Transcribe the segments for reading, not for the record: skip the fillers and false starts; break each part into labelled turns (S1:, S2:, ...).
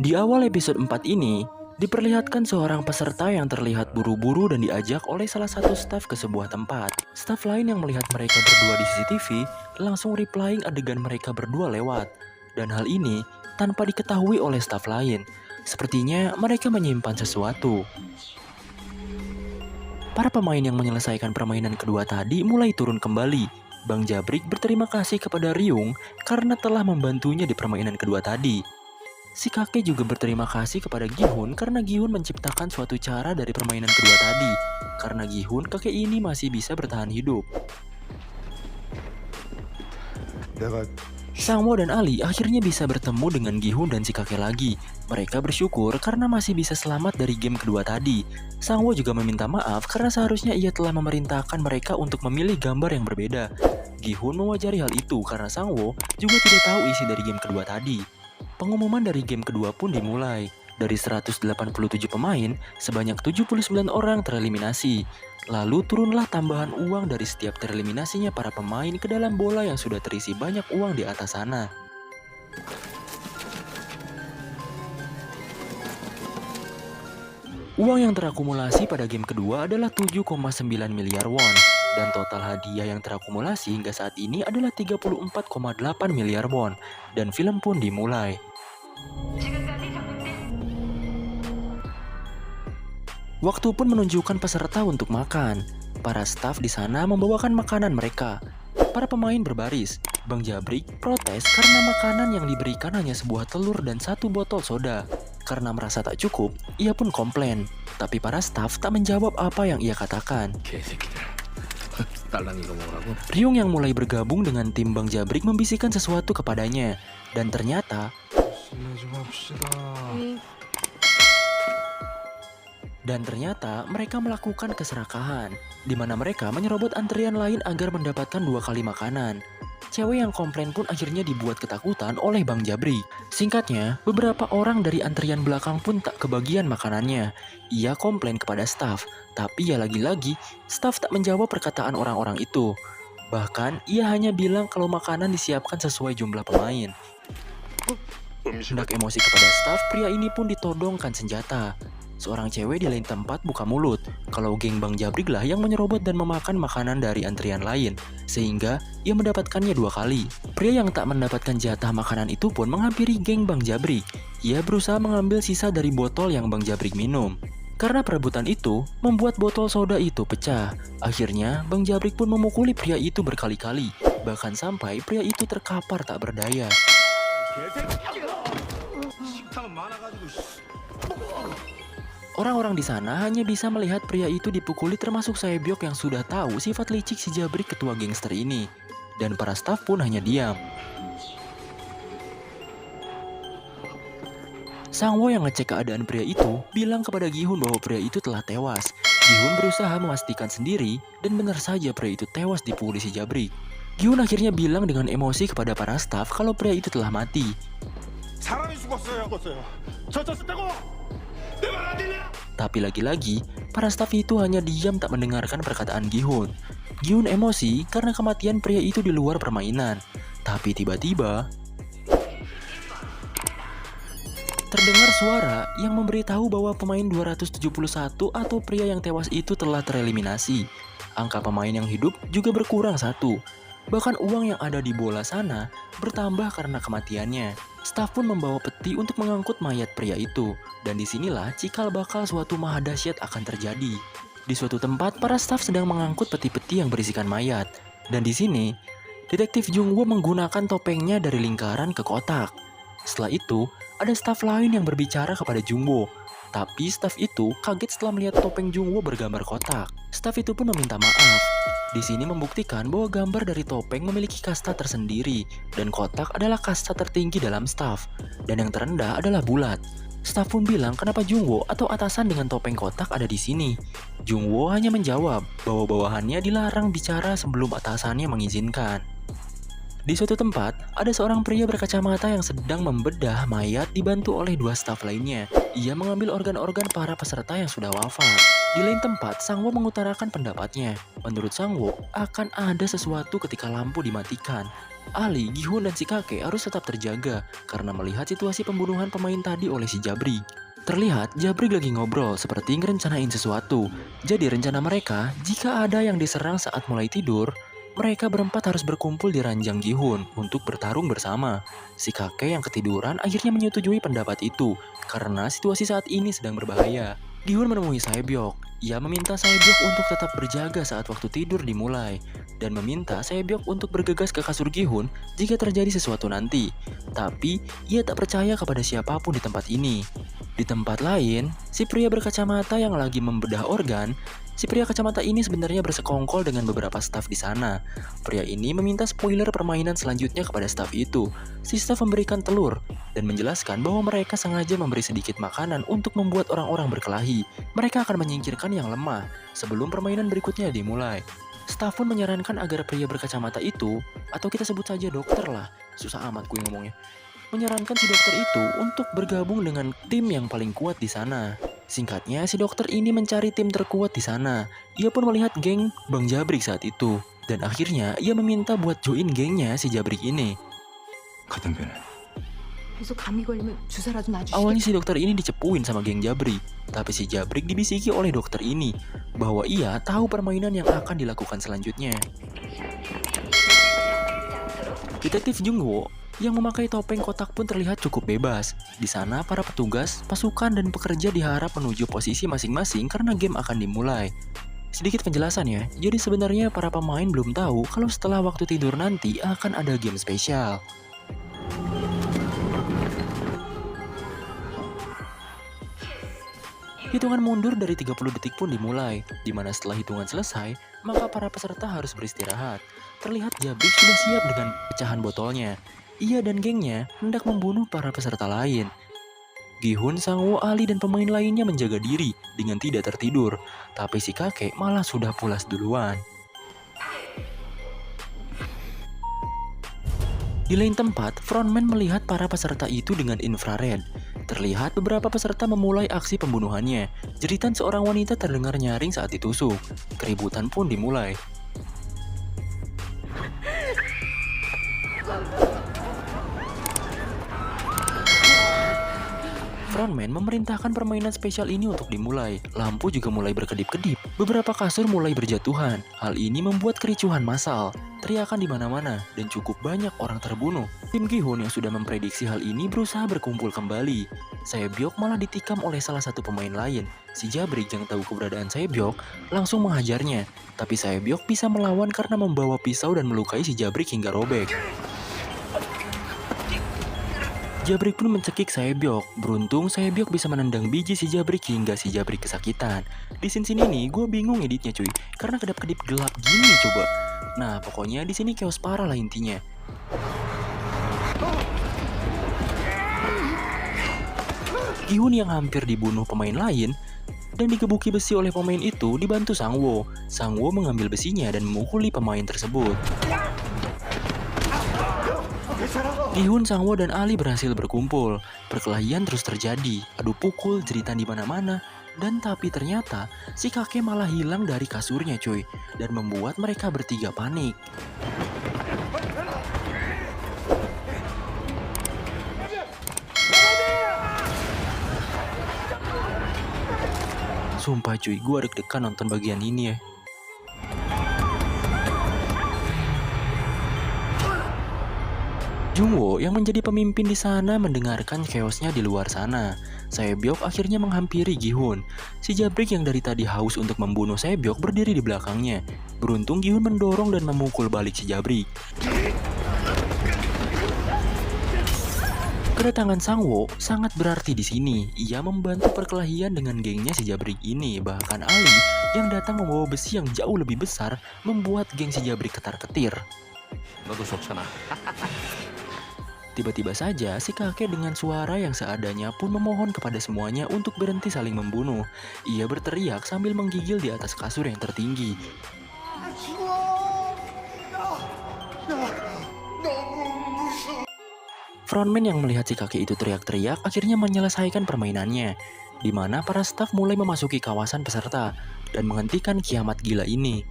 S1: Di awal episode 4 ini, diperlihatkan seorang peserta yang terlihat buru-buru dan diajak oleh salah satu staf ke sebuah tempat. Staf lain yang melihat mereka berdua di CCTV langsung replying adegan mereka berdua lewat. Dan hal ini tanpa diketahui oleh staf lain. Sepertinya mereka menyimpan sesuatu. Para pemain yang menyelesaikan permainan kedua tadi mulai turun kembali. Bang Jabrik berterima kasih kepada Ryung karena telah membantunya di permainan kedua tadi. Si kakek juga berterima kasih kepada Gi-hun karena Gi-hun menciptakan suatu cara dari permainan kedua tadi. Karena Gi-hun, kakek ini masih bisa bertahan hidup. Sangwoo dan Ali akhirnya bisa bertemu dengan Gi-hun dan si kakek lagi. Mereka bersyukur karena masih bisa selamat dari game kedua tadi. Sangwoo juga meminta maaf karena seharusnya ia telah memerintahkan mereka untuk memilih gambar yang berbeda. Gi-hun mewajari hal itu karena Sangwoo juga tidak tahu isi dari game kedua tadi. Pengumuman dari game kedua pun dimulai. Dari 187 pemain, sebanyak 79 orang tereliminasi. Lalu turunlah tambahan uang dari setiap tereliminasinya para pemain ke dalam bola yang sudah terisi banyak uang di atas sana. Uang yang terakumulasi pada game kedua adalah 7,9 miliar won. Dan total hadiah yang terakumulasi hingga saat ini adalah 34,8 miliar won. Dan film pun dimulai. Waktu pun menunjukkan peserta untuk makan. Para staf di sana membawakan makanan mereka. Para pemain berbaris. Bang Jabrik protes karena makanan yang diberikan hanya sebuah telur dan satu botol soda. Karena merasa tak cukup, ia pun komplain. Tapi para staf tak menjawab apa yang ia katakan. Ryung yang mulai bergabung dengan tim Bang Jabrik membisikkan sesuatu kepadanya. Dan ternyata mereka melakukan keserakahan, di mana mereka menyerobot antrian lain agar mendapatkan 2 kali makanan. Cewek yang komplain pun akhirnya dibuat ketakutan oleh Bang Jabrik. Singkatnya, beberapa orang dari antrian belakang pun tak kebagian makanannya. Ia komplain kepada staf, tapi ya lagi-lagi, staf tak menjawab perkataan orang-orang itu. Bahkan, ia hanya bilang kalau makanan disiapkan sesuai jumlah pemain. Hendak emosi kepada staf, pria ini pun ditodongkan senjata. Seorang cewek di lain tempat buka mulut kalau geng Bang Jabrik lah yang menyerobot dan memakan makanan dari antrian lain, sehingga ia mendapatkannya 2 kali. Pria yang tak mendapatkan jatah makanan itu pun menghampiri geng Bang Jabrik. Ia berusaha mengambil sisa dari botol yang Bang Jabrik minum. Karena perebutan itu, membuat botol soda itu pecah. Akhirnya, Bang Jabrik pun memukuli pria itu berkali-kali, bahkan sampai pria itu terkapar tak berdaya. Orang-orang di sana hanya bisa melihat pria itu dipukuli termasuk Saebyok yang sudah tahu sifat licik si Jabrik ketua gangster ini. Dan para staf pun hanya diam. Sangwoo yang ngecek keadaan pria itu bilang kepada Gi-hun bahwa pria itu telah tewas. Gi-hun berusaha memastikan sendiri dan benar saja pria itu tewas dipukuli si Jabrik. Gi-hun akhirnya bilang dengan emosi kepada para staf kalau pria itu telah mati. Tapi lagi-lagi, para staf itu hanya diam tak mendengarkan perkataan Gi-hun. Gi-hun emosi karena kematian pria itu di luar permainan. Tapi tiba-tiba terdengar suara yang memberitahu bahwa pemain 271 atau pria yang tewas itu telah tereliminasi. Angka pemain yang hidup juga berkurang 1. Bahkan uang yang ada di bola sana bertambah karena kematiannya. Staf pun membawa peti untuk mengangkut mayat pria itu. Dan disinilah cikal bakal suatu maha dahsyat akan terjadi. Di suatu tempat, para staf sedang mengangkut peti-peti yang berisikan mayat. Dan di sini, detektif Jungwoo menggunakan topengnya dari lingkaran ke kotak. Setelah itu, ada staf lain yang berbicara kepada Jungwoo. Tapi staf itu kaget setelah melihat topeng Jungwoo bergambar kotak. Staf itu pun meminta maaf. Di sini membuktikan bahwa gambar dari topeng memiliki kasta tersendiri dan kotak adalah kasta tertinggi dalam staf dan yang terendah adalah bulat. Staf pun bilang kenapa Jungwoo atau atasan dengan topeng kotak ada di sini. Jungwoo hanya menjawab bahwa bawahannya dilarang bicara sebelum atasannya mengizinkan. Di suatu tempat, ada seorang pria berkacamata yang sedang membedah mayat dibantu oleh 2 staf lainnya. Ia mengambil organ-organ para peserta yang sudah wafat. Di lain tempat, Sangwoo mengutarakan pendapatnya. Menurut Sangwoo, akan ada sesuatu ketika lampu dimatikan. Ali, Gi-hun, dan si kakek harus tetap terjaga karena melihat situasi pembunuhan pemain tadi oleh si Jabrik. Terlihat Jabrik lagi ngobrol seperti ngerencanain sesuatu. Jadi rencana mereka, jika ada yang diserang saat mulai tidur, mereka berempat harus berkumpul di ranjang Gi-hun untuk bertarung bersama. Si kakek yang ketiduran akhirnya menyetujui pendapat itu karena situasi saat ini sedang berbahaya. Gi-hun menemui Sae-byok. Ia meminta Sae-byok untuk tetap berjaga saat waktu tidur dimulai dan meminta Sae-byok untuk bergegas ke kasur Gi-hun jika terjadi sesuatu nanti. Tapi ia tak percaya kepada siapapun di tempat ini. Di tempat lain, si pria berkacamata yang lagi membedah organ, si pria kacamata ini sebenarnya bersekongkol dengan beberapa staf di sana. Pria ini meminta spoiler permainan selanjutnya kepada staf itu. Si staf memberikan telur dan menjelaskan bahwa mereka sengaja memberi sedikit makanan untuk membuat orang-orang berkelahi. Mereka akan menyingkirkan yang lemah sebelum permainan berikutnya dimulai. Staf pun menyarankan agar pria berkacamata itu, atau kita sebut saja dokter lah, susah amat gue ngomongnya, menyarankan si dokter itu untuk bergabung dengan tim yang paling kuat di sana. Singkatnya, si dokter ini mencari tim terkuat di sana. Ia pun melihat geng Bang Jabrik saat itu. Dan akhirnya, ia meminta buat join gengnya si Jabrik ini.
S2: 같은 편은
S3: 계속 감기 걸리면 주사라도 놔주시겠어요?
S1: Awalnya si dokter ini dicepuin sama geng Jabrik. Tapi si Jabrik dibisiki oleh dokter ini bahwa ia tahu permainan yang akan dilakukan selanjutnya. Detektif Jungwoo yang memakai topeng kotak pun terlihat cukup bebas. Di sana para petugas, pasukan, dan pekerja diharap menuju posisi masing-masing karena game akan dimulai. Sedikit penjelasan ya, jadi sebenarnya para pemain belum tahu kalau setelah waktu tidur nanti akan ada game spesial. Hitungan mundur dari 30 detik pun dimulai, di mana setelah hitungan selesai, maka para peserta harus beristirahat. Terlihat Jabrik sudah siap dengan pecahan botolnya. Ia dan gengnya hendak membunuh para peserta lain. Gi-hun, Sang-woo, Ali, dan pemain lainnya menjaga diri dengan tidak tertidur. Tapi si kakek malah sudah pulas duluan. Di lain tempat, frontman melihat para peserta itu dengan infrared. Terlihat beberapa peserta memulai aksi pembunuhannya. Jeritan seorang wanita terdengar nyaring saat ditusuk. Keributan pun dimulai. Frontman memerintahkan permainan spesial ini untuk dimulai. Lampu juga mulai berkedip-kedip. Beberapa kasur mulai berjatuhan. Hal ini membuat kericuhan massal. Teriakan di mana-mana dan cukup banyak orang terbunuh. Tim Gi-hun yang sudah memprediksi hal ini berusaha berkumpul kembali. Sae-byok malah ditikam oleh salah satu pemain lain. Si Jabrik yang tahu keberadaan Sae-byok langsung menghajarnya. Tapi Sae-byok bisa melawan karena membawa pisau dan melukai si Jabrik hingga robek. Jabrik pun mencekik Sae-byok. Beruntung Sae-byok bisa menendang biji si Jabrik hingga si Jabrik kesakitan. Di scene ini gue bingung editnya cuy, karena kedap-kedip gelap gini coba. Nah pokoknya di sini chaos parah lah intinya. Gi-hun yang hampir dibunuh pemain lain dan digebuki besi oleh pemain itu dibantu Sang-woo. Sang-woo mengambil besinya dan memukuli pemain tersebut. Gi-hun, Sang-woo, dan Ali berhasil berkumpul. Perkelahian terus terjadi, adu pukul, jeritan di mana-mana. Dan tapi ternyata si kakek malah hilang dari kasurnya cuy, dan membuat mereka bertiga panik. Sumpah cuy, gue deg-degan nonton bagian ini ya. Jungwoo yang menjadi pemimpin di sana mendengarkan chaosnya di luar sana. Sae-byok akhirnya menghampiri Gi-hun. Si Jabrik yang dari tadi haus untuk membunuh Sae-byok berdiri di belakangnya. Beruntung Gi-hun mendorong dan memukul balik si Jabrik. Kedatangan Sang-woo sangat berarti di sini. Ia membantu perkelahian dengan gengnya si Jabrik ini. Bahkan Ali yang datang membawa besi yang jauh lebih besar membuat geng si Jabrik ketar-ketir.
S2: 너도 좋잖아.
S1: Tiba-tiba saja si kakek dengan suara yang seadanya pun memohon kepada semuanya untuk berhenti saling membunuh. Ia berteriak sambil menggigil di atas kasur yang tertinggi. Frontman yang melihat si kakek itu teriak-teriak akhirnya menyelesaikan permainannya, di mana para staf mulai memasuki kawasan peserta dan menghentikan kiamat gila ini.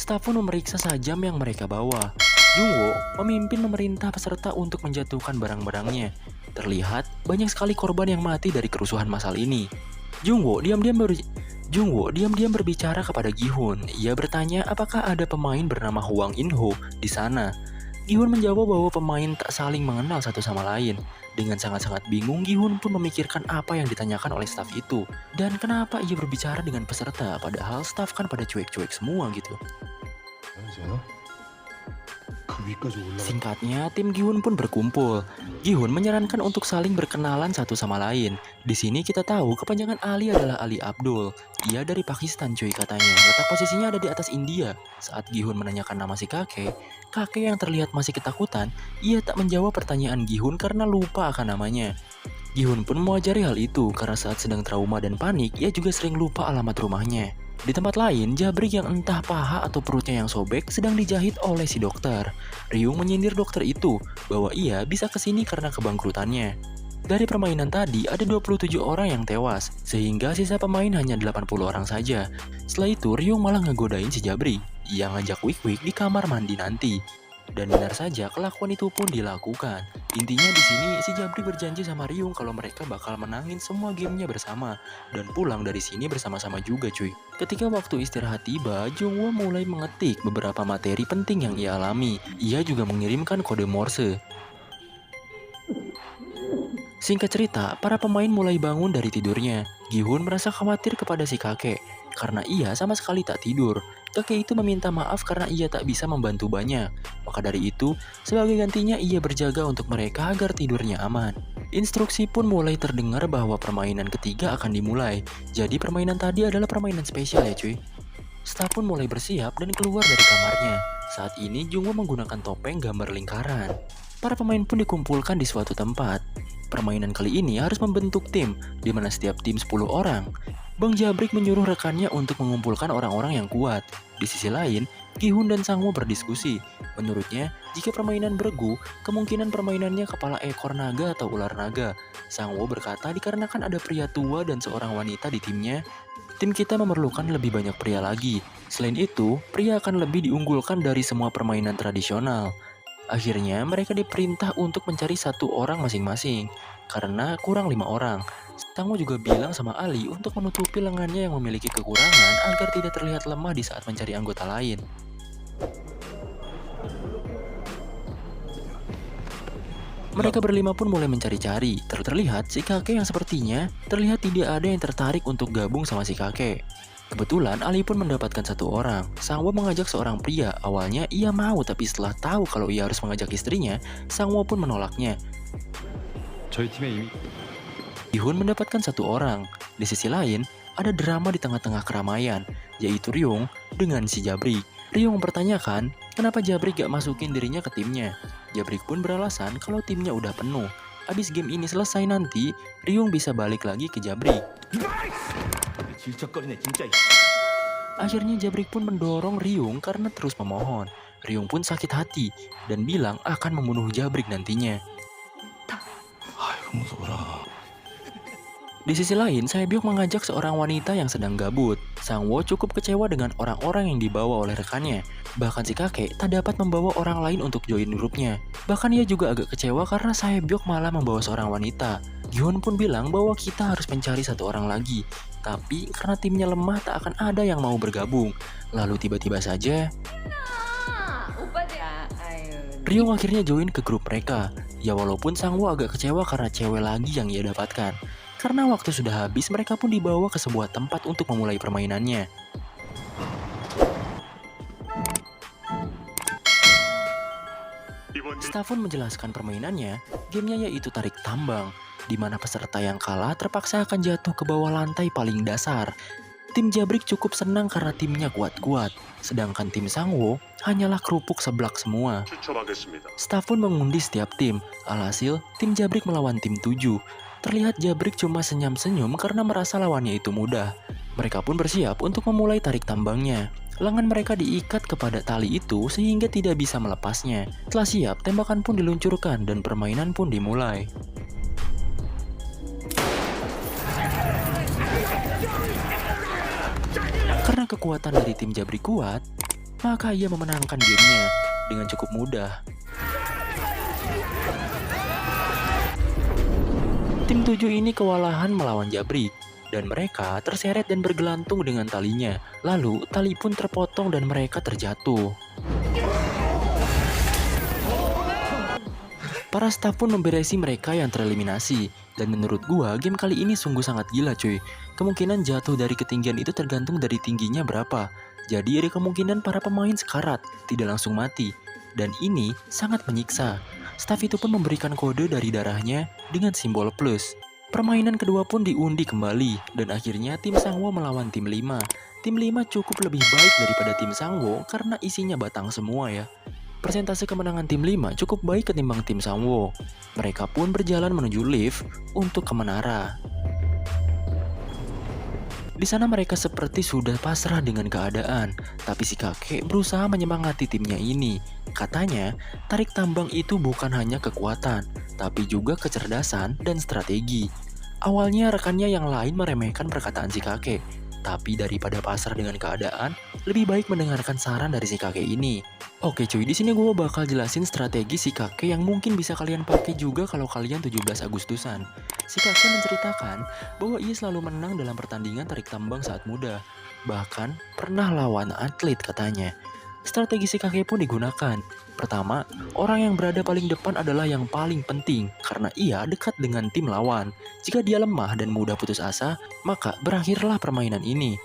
S1: Staf pun memeriksa sajam yang mereka bawa. Jungwo memimpin memerintah peserta untuk menjatuhkan barang-barangnya. Terlihat banyak sekali korban yang mati dari kerusuhan massal ini. Jungwo diam-diam berbicara kepada Gi-hun. Ia bertanya apakah ada pemain bernama Hwang In-ho di sana. Gi-hun menjawab bahwa pemain tak saling mengenal satu sama lain. Dengan sangat-sangat bingung, Gi-hun pun memikirkan apa yang ditanyakan oleh staf itu. Dan kenapa ia berbicara dengan peserta, padahal staf kan pada cuek-cuek semua gitu. Singkatnya, tim Gi-hun pun berkumpul. Gi-hun menyarankan untuk saling berkenalan satu sama lain. Di sini kita tahu kepanjangan Ali adalah Ali Abdul. Ia dari Pakistan cuy katanya. Letak posisinya ada di atas India. Saat Gi-hun menanyakan nama si kakek yang terlihat masih ketakutan, ia tak menjawab pertanyaan Gi-hun karena lupa akan namanya. Gi-hun pun mewajari hal itu karena saat sedang trauma dan panik, ia juga sering lupa alamat rumahnya. Di tempat lain, Jabrik yang entah paha atau perutnya yang sobek sedang dijahit oleh si dokter. Ryung menyindir dokter itu bahwa ia bisa kesini karena kebangkrutannya. Dari permainan tadi ada 27 orang yang tewas, sehingga sisa pemain hanya 80 orang saja. Setelah itu, Ryung malah ngegodain si Jabrik. Ia ngajak Wik-Wik di kamar mandi nanti. Dan benar saja kelakuan itu pun dilakukan. Intinya di sini si Jabrik berjanji sama Ryung kalau mereka bakal menangin semua gamenya bersama dan pulang dari sini bersama-sama juga cuy. Ketika waktu istirahat tiba, Jungwoo mulai mengetik beberapa materi penting yang ia alami. Ia juga mengirimkan kode Morse. Singkat cerita, para pemain mulai bangun dari tidurnya. Gi-hun merasa khawatir kepada si kakek karena ia sama sekali tak tidur. Kakek itu meminta maaf karena ia tak bisa membantu banyak. Maka dari itu, sebagai gantinya ia berjaga untuk mereka agar tidurnya aman. Instruksi pun mulai terdengar bahwa permainan ketiga akan dimulai. Jadi permainan tadi adalah permainan spesial ya cuy. Staf pun mulai bersiap dan keluar dari kamarnya. Saat ini Jungwoo menggunakan topeng gambar lingkaran. Para pemain pun dikumpulkan di suatu tempat. Permainan kali ini harus membentuk tim, di mana setiap tim 10 orang. Bang Jabrik menyuruh rekannya untuk mengumpulkan orang-orang yang kuat. Di sisi lain, Gi-hun dan Sang-woo berdiskusi. Menurutnya, jika permainan bergu, kemungkinan permainannya kepala ekor naga atau ular naga. Sang-woo berkata dikarenakan ada pria tua dan seorang wanita di timnya, tim kita memerlukan lebih banyak pria lagi. Selain itu, pria akan lebih diunggulkan dari semua permainan tradisional. Akhirnya mereka diperintah untuk mencari satu orang masing-masing, karena kurang 5 orang. Sang-woo juga bilang sama Ali untuk menutupi lengannya yang memiliki kekurangan agar tidak terlihat lemah di saat mencari anggota lain. Mereka berlima pun mulai mencari-cari. Terlihat si kakek yang sepertinya terlihat tidak ada yang tertarik untuk gabung sama si kakek. Kebetulan Ali pun mendapatkan satu orang. Sang-woo mengajak seorang pria. Awalnya ia mau, tapi setelah tahu kalau ia harus mengajak istrinya, Sang-woo pun menolaknya.
S2: 저희 팀에 이미
S1: Gi-hun mendapatkan satu orang. Di sisi lain, ada drama di tengah-tengah keramaian, yaitu Ryung dengan si Jabrik. Ryung mempertanyakan kenapa Jabrik gak masukin dirinya ke timnya. Jabrik pun beralasan kalau timnya udah penuh. Abis game ini selesai nanti, Ryung bisa balik lagi ke Jabrik.
S2: 질척거리네 진짜.
S1: Akhirnya Jabrik pun mendorong Ryung karena terus memohon. Ryung pun sakit hati dan bilang akan membunuh Jabrik nantinya.
S2: 아이고 무서워라.
S1: Di sisi lain, Sae-byok mengajak seorang wanita yang sedang gabut. Sang-woo cukup kecewa dengan orang-orang yang dibawa oleh rekannya. Bahkan si kakek tak dapat membawa orang lain untuk join grupnya. Bahkan ia juga agak kecewa karena Sae-byok malah membawa seorang wanita. Gi-hun pun bilang bahwa kita harus mencari satu orang lagi. Tapi karena timnya lemah tak akan ada yang mau bergabung. Lalu tiba-tiba saja, Ryung akhirnya join ke grup mereka. Ya walaupun Sang-woo agak kecewa karena cewek lagi yang ia dapatkan. Karena waktu sudah habis, mereka pun dibawa ke sebuah tempat untuk memulai permainannya. Staf pun menjelaskan permainannya, gamenya yaitu tarik tambang, di mana peserta yang kalah terpaksa akan jatuh ke bawah lantai paling dasar. Tim Jabrik cukup senang karena timnya kuat-kuat, sedangkan tim Sang-woo hanyalah kerupuk seblak semua. Staf pun mengundi setiap tim, alhasil tim Jabrik melawan tim 7. Terlihat Jabrik cuma senyum-senyum karena merasa lawannya itu mudah. Mereka pun bersiap untuk memulai tarik tambangnya. Lengan mereka diikat kepada tali itu sehingga tidak bisa melepasnya. Setelah siap, tembakan pun diluncurkan dan permainan pun dimulai. Karena kekuatan dari tim Jabrik kuat, maka ia memenangkan gamenya dengan cukup mudah. Tim 7 ini kewalahan melawan Jabrik, dan mereka terseret dan bergelantung dengan talinya. Lalu tali pun terpotong dan mereka terjatuh. Para staf pun memberesi mereka yang tereliminasi. Dan menurut gua, game kali ini sungguh sangat gila cuy. Kemungkinan jatuh dari ketinggian itu tergantung dari tingginya berapa. Jadi ada kemungkinan para pemain sekarat, tidak langsung mati. Dan ini sangat menyiksa. Staf itu pun memberikan kode dari darahnya dengan simbol plus. Permainan kedua pun diundi kembali. Dan akhirnya tim Sangwo melawan tim 5. Tim 5 cukup lebih baik daripada tim Sangwo karena isinya batang semua ya. Persentase kemenangan tim 5 cukup baik ketimbang tim Sangwo. Mereka pun berjalan menuju lift untuk ke menara. Di sana mereka seperti sudah pasrah dengan keadaan, tapi si kakek berusaha menyemangati timnya ini. Katanya, tarik tambang itu bukan hanya kekuatan, tapi juga kecerdasan dan strategi. Awalnya rekannya yang lain meremehkan perkataan si kakek, tapi daripada pasrah dengan keadaan, lebih baik mendengarkan saran dari si kakek ini. Oke cuy, di sini gue bakal jelasin strategi si kakek yang mungkin bisa kalian pakai juga kalau kalian 17 Agustusan. Si kakek menceritakan bahwa ia selalu menang dalam pertandingan tarik tambang saat muda. Bahkan pernah lawan atlet katanya. Strategi si kakek pun digunakan. Pertama, orang yang berada paling depan adalah yang paling penting karena ia dekat dengan tim lawan. Jika dia lemah dan mudah putus asa, maka berakhirlah permainan ini.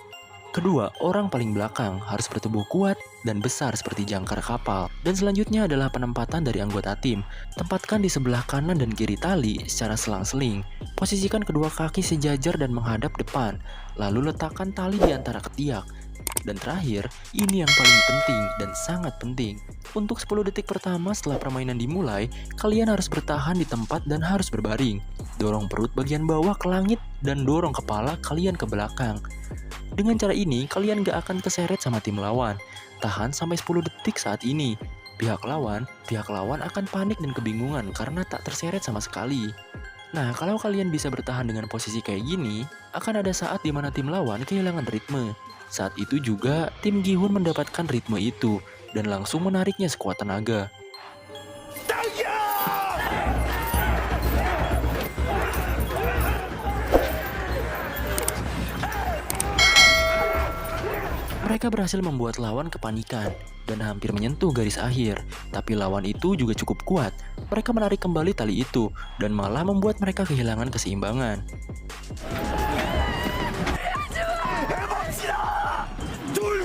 S1: Kedua, orang paling belakang harus bertubuh kuat dan besar seperti jangkar kapal. Dan selanjutnya adalah penempatan dari anggota tim. Tempatkan di sebelah kanan dan kiri tali secara selang-seling. Posisikan kedua kaki sejajar dan menghadap depan. Lalu letakkan tali di antara ketiak. Dan terakhir, ini yang paling penting dan sangat penting. Untuk 10 detik pertama setelah permainan dimulai, kalian harus bertahan di tempat dan harus berbaring. Dorong perut bagian bawah ke langit dan dorong kepala kalian ke belakang. Dengan cara ini, kalian gak akan keseret sama tim lawan. Tahan sampai 10 detik saat ini. Pihak lawan akan panik dan kebingungan karena tak terseret sama sekali. Nah, kalau kalian bisa bertahan dengan posisi kayak gini, akan ada saat dimana tim lawan kehilangan ritme. Saat itu juga, tim Gi-hun mendapatkan ritme itu dan langsung menariknya sekuat tenaga. Mereka berhasil membuat lawan kepanikan dan hampir menyentuh garis akhir. Tapi lawan itu juga cukup kuat. Mereka menarik kembali tali itu dan malah membuat mereka kehilangan keseimbangan.
S4: 둘,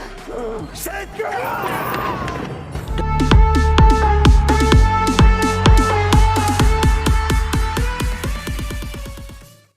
S4: 셋,